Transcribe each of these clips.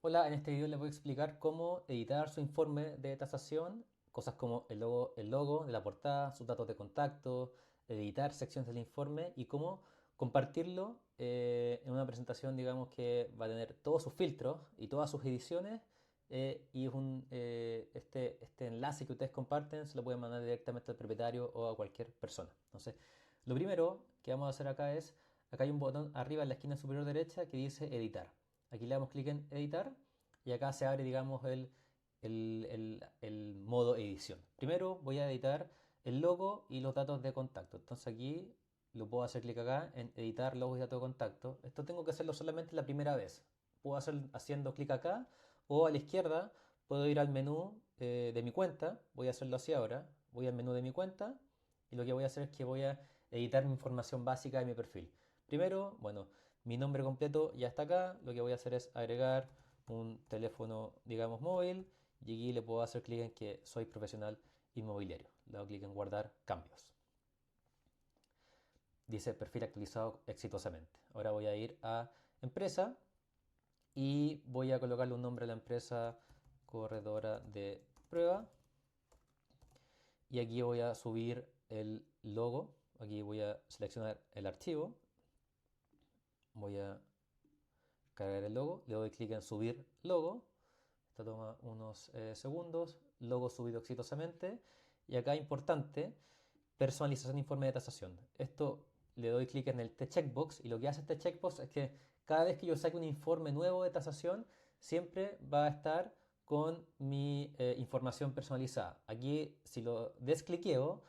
Hola, en este video les voy a explicar cómo editar su informe de tasación, cosas como el logo de la portada, sus datos de contacto, editar secciones del informe y cómo compartirlo en una presentación, digamos, que va a tener todos sus filtros y todas sus ediciones. Y es este enlace que ustedes comparten se lo pueden mandar directamente al propietario o a cualquier persona. Entonces, lo primero que vamos a hacer acá hay un botón arriba en la esquina superior derecha que dice editar. Aquí le damos clic en editar y acá se abre, digamos, el modo edición. Primero voy a editar el logo y los datos de contacto. Entonces aquí lo puedo hacer clic acá en editar logos y datos de contacto. Esto tengo que hacerlo solamente la primera vez. Puedo hacer haciendo clic acá o a la izquierda puedo ir al menú de mi cuenta. Voy a hacerlo así ahora. Voy al menú de mi cuenta y lo que voy a hacer es que voy a editar mi información básica de mi perfil. Primero, bueno, mi nombre completo ya está acá. Lo que voy a hacer es agregar un teléfono, digamos, móvil. Y aquí le puedo hacer clic en que soy profesional inmobiliario. Le doy clic en guardar cambios. Dice perfil actualizado exitosamente. Ahora voy a ir a empresa y voy a colocarle un nombre a la empresa corredora de prueba. Y aquí voy a subir el logo. Aquí voy a seleccionar el archivo. Voy a cargar el logo. Le doy clic en subir logo. Esto toma unos segundos. Logo subido exitosamente. Y acá importante, personalización de informe de tasación. Esto le doy clic en el checkbox y lo que hace este checkbox es que cada vez que yo saque un informe nuevo de tasación, siempre va a estar con mi información personalizada. Aquí, si lo descliqueo,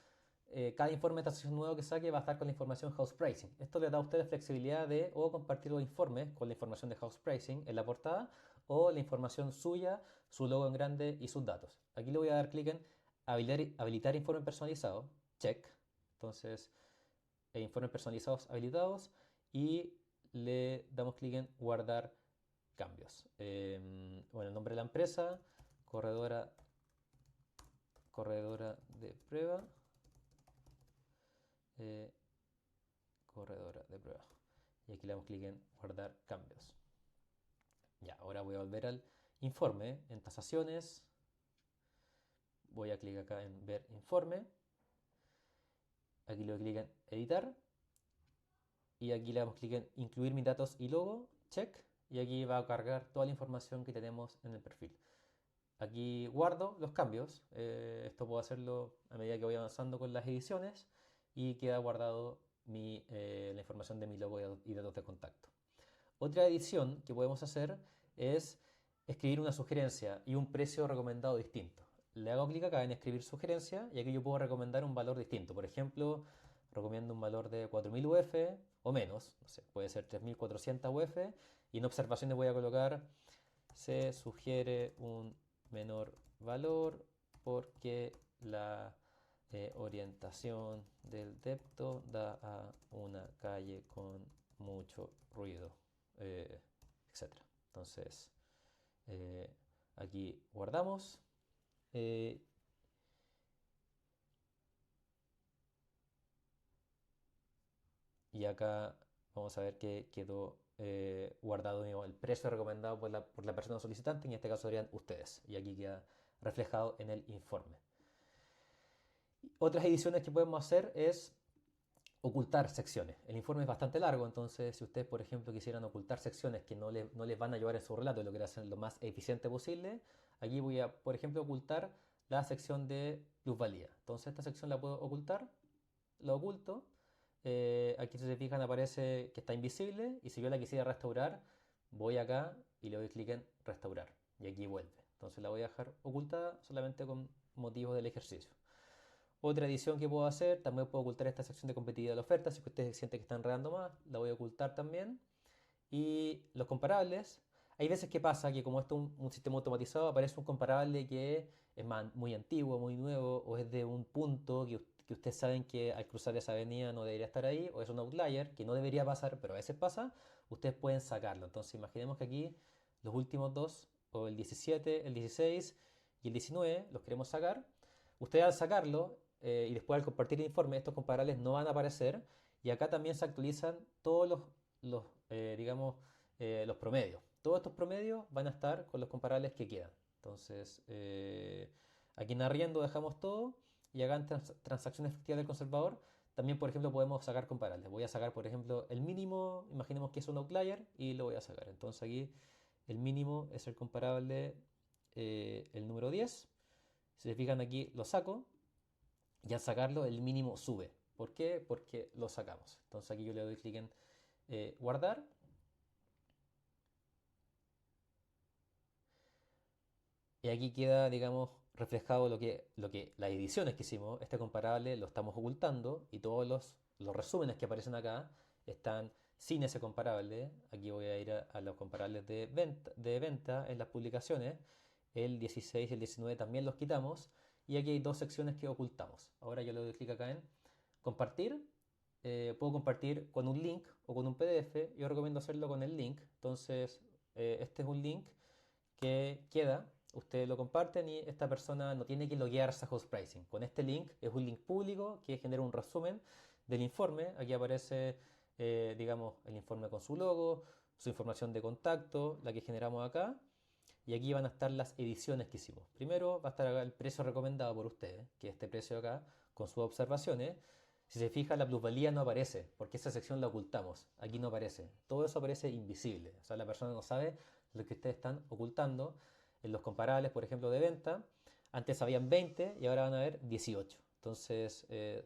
cada informe de tasación nuevo que saque va a estar con la información house pricing. Esto le da a ustedes flexibilidad de o compartir los informes con la información de house pricing en la portada o la información suya, su logo en grande y sus datos. Aquí le voy a dar clic en habilitar informe personalizado, check. Entonces, informes personalizados habilitados y le damos clic en guardar cambios. Bueno, el nombre de la empresa, corredora, corredora de prueba. eh, Corredora de prueba. Y aquí le damos clic en guardar cambios. Ya, ahora voy a volver al informe, en tasaciones. Voy a clic acá en ver informe. Aquí le doy clic en editar. Y aquí le damos clic en incluir mis datos y logo. Check. Y aquí va a cargar toda la información que tenemos en el perfil. Aquí guardo los cambios. Esto puedo hacerlo a medida que voy avanzando con las ediciones. Y queda guardado la información de mi logo y datos de contacto. Otra edición que podemos hacer es escribir una sugerencia y un precio recomendado distinto. Le hago clic acá en escribir sugerencia y aquí yo puedo recomendar un valor distinto. Por ejemplo, recomiendo un valor de 4.000 UF o menos, no sé, puede ser 3.400 UF y en observaciones voy a colocar se sugiere un menor valor porque la orientación del depto da a una calle con mucho ruido, eh, etcétera. Entonces, eh, aquí guardamos eh, y acá vamos a ver que quedó guardado digamos, el precio recomendado por la persona solicitante, en este caso serían ustedes, y aquí queda reflejado en el informe. Otras ediciones que podemos hacer es ocultar secciones. El informe es bastante largo, entonces si ustedes, por ejemplo, quisieran ocultar secciones que no les van a llevar en su relato y lo quieren hacer lo más eficiente posible, aquí voy a, por ejemplo, ocultar la sección de plusvalía. Entonces esta sección la puedo ocultar, la oculto. Aquí si se fijan aparece que está invisible y si yo la quisiera restaurar, voy acá y le doy clic en restaurar y aquí vuelve. Entonces la voy a dejar ocultada solamente con motivos del ejercicio. Otra edición que puedo hacer, también puedo ocultar esta sección de competitividad de la oferta, si ustedes sienten que están enredando más, la voy a ocultar también. Y los comparables, hay veces que pasa que como esto es un sistema automatizado, aparece un comparable que es muy antiguo, muy nuevo, o es de un punto que ustedes saben que al cruzar esa avenida no debería estar ahí, o es un outlier que no debería pasar, pero a veces pasa, ustedes pueden sacarlo. Entonces imaginemos que aquí los últimos dos, o el 17, el 16 y el 19, los queremos sacar. Ustedes al sacarlo y después al compartir el informe, estos comparables no van a aparecer, y acá también se actualizan todos digamos, los promedios. Todos estos promedios van a estar con los comparables que quedan. Entonces, aquí en arriendo dejamos todo y acá en transacciones efectivas del conservador también, por ejemplo, podemos sacar comparables. Voy a sacar, por ejemplo, el mínimo, imaginemos que es un outlier y lo voy a sacar. Entonces aquí el mínimo es el comparable, el número 10. Si se fijan aquí lo saco y al sacarlo el mínimo sube. ¿Por qué? Porque lo sacamos. Entonces aquí yo le doy clic en guardar. Y aquí queda, digamos, reflejado lo que las ediciones que hicimos. Este comparable lo estamos ocultando y todos los resúmenes que aparecen acá están sin ese comparable. Aquí voy a ir a los comparables de venta en las publicaciones. El 16 y el 19 también los quitamos. Y aquí hay dos secciones que ocultamos. Ahora yo le doy clic acá en compartir. Puedo compartir con un link o con un PDF. Yo recomiendo hacerlo con el link. Entonces, este es un link que queda, ustedes lo comparten y esta persona no tiene que loguearse a Host Pricing. Con este link, es un link público que genera un resumen del informe. Aquí aparece, digamos, el informe con su logo, su información de contacto, la que generamos acá. Y aquí van a estar las ediciones que hicimos. Primero va a estar acá el precio recomendado por ustedes, que es este precio acá, con sus observaciones. Si se fija, la plusvalía no aparece, porque esa sección la ocultamos. Aquí no aparece. Todo eso aparece invisible. O sea, la persona no sabe lo que ustedes están ocultando. En los comparables, por ejemplo, de venta, antes habían 20 y ahora van a haber 18. Entonces,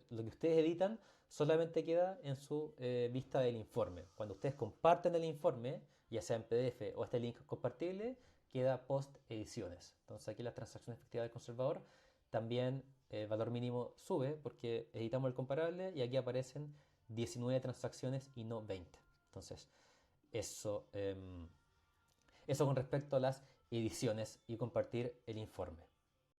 lo que ustedes editan solamente queda en su vista del informe. Cuando ustedes comparten el informe, ya sea en PDF o este link compartible, queda post ediciones. Entonces aquí las transacciones efectivas del conservador también el valor mínimo sube porque editamos el comparable y aquí aparecen 19 transacciones y no 20. Entonces eso con respecto a las ediciones y compartir el informe.